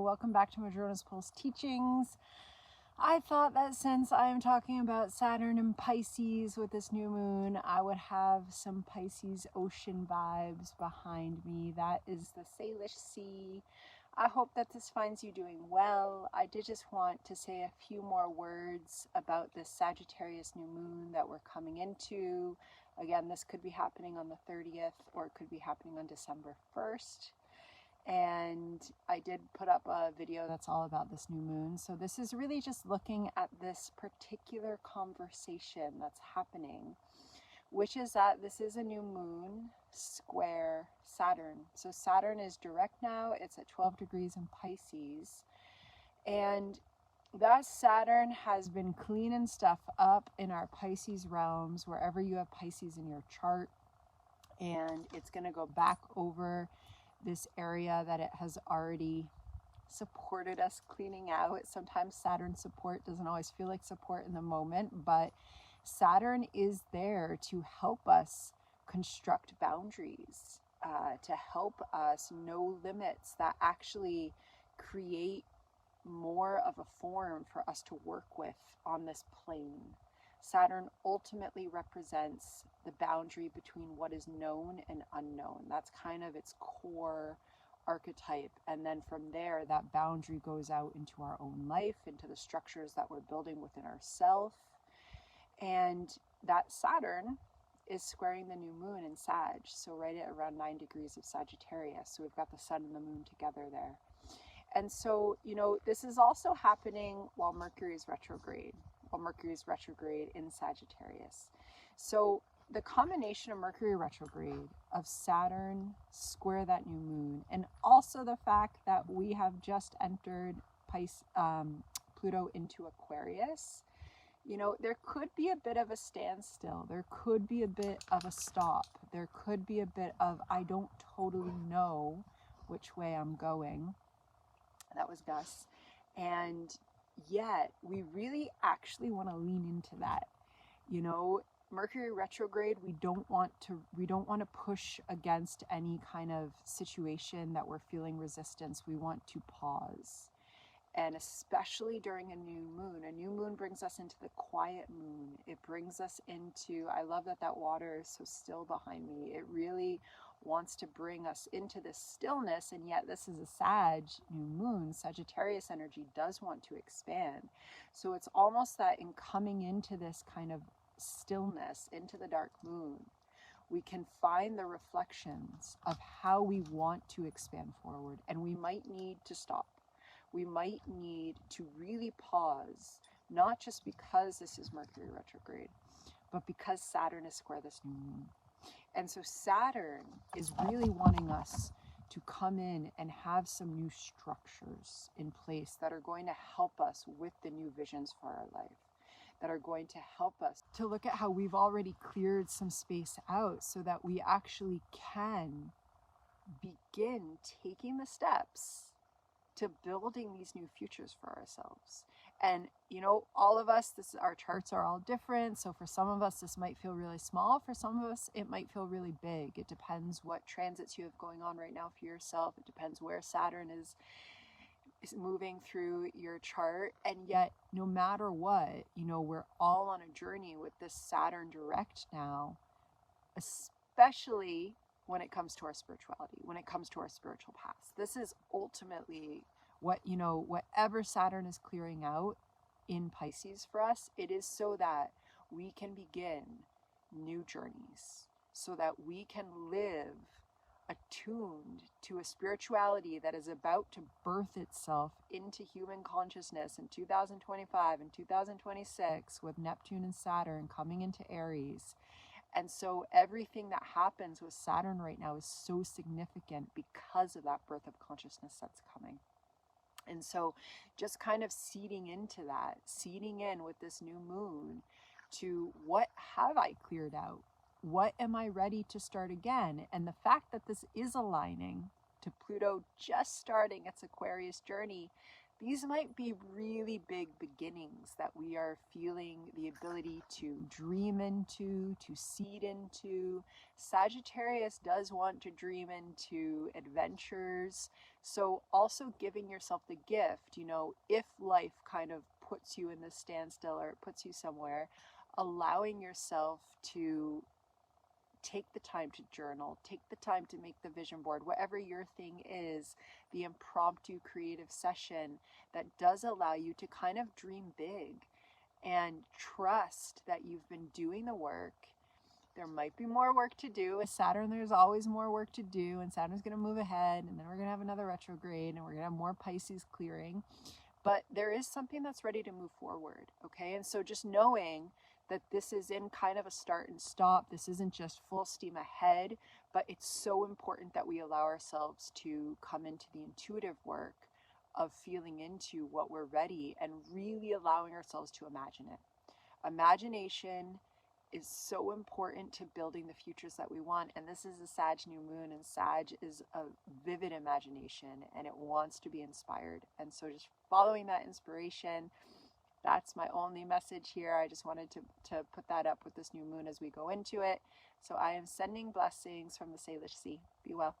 welcome back to Madrona's Pulse Teachings. I thought that since I am talking about Saturn and Pisces with this new moon, I would have some Pisces ocean vibes behind me. That is the Salish Sea. I hope that this finds you doing well. I did just want to say a few more words about this Sagittarius New Moon that we're coming into. Again, this could be happening on the 30th or it could be happening on December 1st. And I did put up a video that's all about this new moon. So this is really just looking at this particular conversation that's happening, which is that this is a new moon square Saturn. So Saturn is direct now. It's at 12 degrees in Pisces. And that Saturn has been cleaning stuff up in our Pisces realms, wherever you have Pisces in your chart. And it's going to go back over this area that it has already supported us cleaning out. Sometimes Saturn support doesn't always feel like support in the moment, but Saturn is there to help us construct boundaries, to help us know limits that actually create more of a form for us to work with on this plane. Saturn ultimately represents the boundary between what is known and unknown. That's kind of its core archetype. And then from there, that boundary goes out into our own life, into the structures that we're building within ourselves. And that Saturn is squaring the new moon in Sag. So right at around 9 degrees of Sagittarius. So we've got the sun and the moon together there. And so, this is also happening while Mercury is retrograde. In Sagittarius. So the combination of Mercury retrograde, of Saturn square that new moon, and also the fact that we have just entered Pluto into Aquarius, there could be a bit of a standstill. There could be a bit of a stop. There could be a bit of, I don't totally know which way I'm going. That was Gus. And yet we really actually want to lean into that. Mercury retrograde, we don't want to push against any kind of situation that we're feeling resistance. We want to pause. And especially during a new moon brings us into the quiet moon. It brings us into, I love that water is so still behind me. It really wants to bring us into this stillness, and yet this is a Sag new moon. Sagittarius energy does want to expand. So it's almost that in coming into this kind of stillness, into the dark moon, we can find the reflections of how we want to expand forward. And we might need to stop. We might need to really pause, not just because this is Mercury retrograde, but because Saturn is square this new moon. And so Saturn is really wanting us to come in and have some new structures in place that are going to help us with the new visions for our life, that are going to help us to look at how we've already cleared some space out so that we actually can begin taking the steps to building these new futures for ourselves. And all of us, our charts are all different. So for some of us, this might feel really small. For some of us, it might feel really big. It depends what transits you have going on right now for yourself. It depends where Saturn is moving through your chart. And yet, no matter what, we're all on a journey with this Saturn direct now, especially when it comes to our spirituality, when it comes to our spiritual paths. This is ultimately whatever Saturn is clearing out in Pisces for us, it is so that we can begin new journeys, so that we can live attuned to a spirituality that is about to birth itself into human consciousness in 2025 and 2026 with Neptune and Saturn coming into Aries. And so everything that happens with Saturn right now is so significant because of that birth of consciousness that's coming. And so just kind of seeding into that, seeding in with this new moon to what have I cleared out? What am I ready to start again? And the fact that this is aligning to Pluto just starting its Aquarius journey, these might be really big beginnings that we are feeling the ability to dream into, to seed into. Sagittarius does want to dream into adventures. So also giving yourself the gift, if life kind of puts you in this standstill or it puts you somewhere, allowing yourself to take the time to journal, take the time to make the vision board, whatever your thing is, the impromptu creative session that does allow you to kind of dream big and trust that you've been doing the work. There might be more work to do. With Saturn, there's always more work to do, and Saturn's going to move ahead, and then we're going to have another retrograde, and we're going to have more Pisces clearing. But there is something that's ready to move forward, okay? And so just knowing that this is in kind of a start and stop, this isn't just full steam ahead, but it's so important that we allow ourselves to come into the intuitive work of feeling into what we're ready and really allowing ourselves to imagine it. Imagination is so important to building the futures that we want. And this is a Sag New Moon, and Sag is a vivid imagination and it wants to be inspired. And so just following that inspiration, that's my only message here. I just wanted to put that up with this new moon as we go into it. So I am sending blessings from the Salish Sea. Be well.